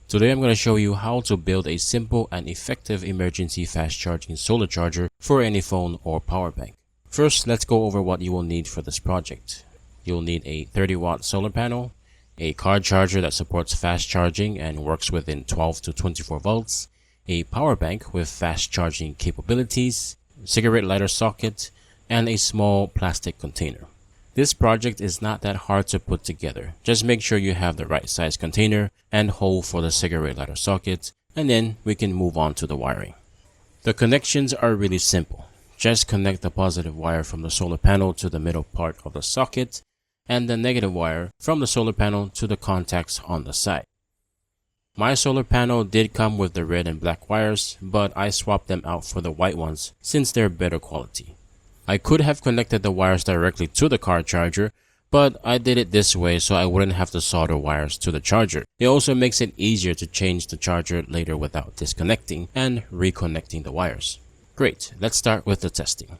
Today I'm going to show you how to build a simple and effective emergency fast charging solar charger for any phone or power bank. First, let's go over what you will need for this project. You'll need a 30-watt solar panel, a car charger that supports fast charging and works within 12 to 24 volts, a power bank with fast charging capabilities, cigarette lighter socket, and a small plastic container. This project is not that hard to put together. Just make sure you have the right size container and hole for the cigarette lighter socket, and then we can move on to the wiring. The connections are really simple. Just connect the positive wire from the solar panel to the middle part of the socket and the negative wire from the solar panel to the contacts on the side. My solar panel did come with the red and black wires, but I swapped them out for the white ones since they're better quality. I could have connected the wires directly to the car charger, but I did it this way so I wouldn't have to solder wires to the charger. It also makes it easier to change the charger later without disconnecting and reconnecting the wires. Great, let's start with the testing.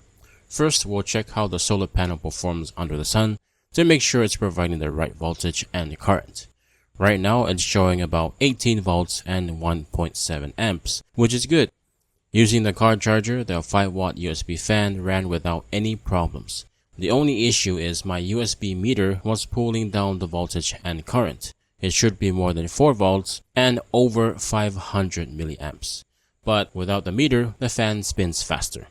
First, we'll check how the solar panel performs under the sun to make sure it's providing the right voltage and current. Right now, it's showing about 18 volts and 1.7 amps, which is good. Using the car charger, the 5-watt USB fan ran without any problems. The only issue is my USB meter was pulling down the voltage and current. It should be more than 4 volts and over 500 milliamps. But without the meter, the fan spins faster.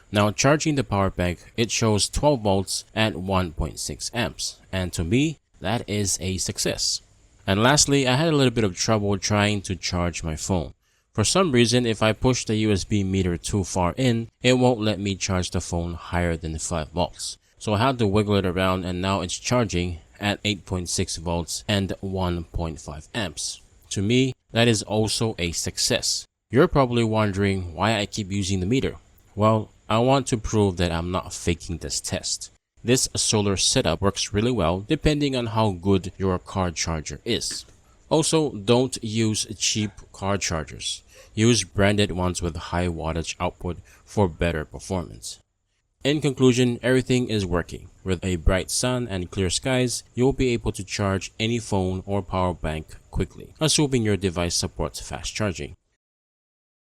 Now charging the power bank, it shows 12 volts at 1.6 amps. And to me, that is a success. And lastly, I had a little bit of trouble trying to charge my phone. For some reason, if I push the USB meter too far in, it won't let me charge the phone higher than 5 volts. So I had to wiggle it around, and now it's charging at 8.6 volts and 1.5 amps. To me, that is also a success. You're probably wondering why I keep using the meter. Well, I want to prove that I'm not faking this test. This solar setup works really well depending on how good your car charger is. Also, don't use cheap car chargers. Use branded ones with high wattage output for better performance. In conclusion, everything is working. With a bright sun and clear skies, you'll be able to charge any phone or power bank quickly, assuming your device supports fast charging.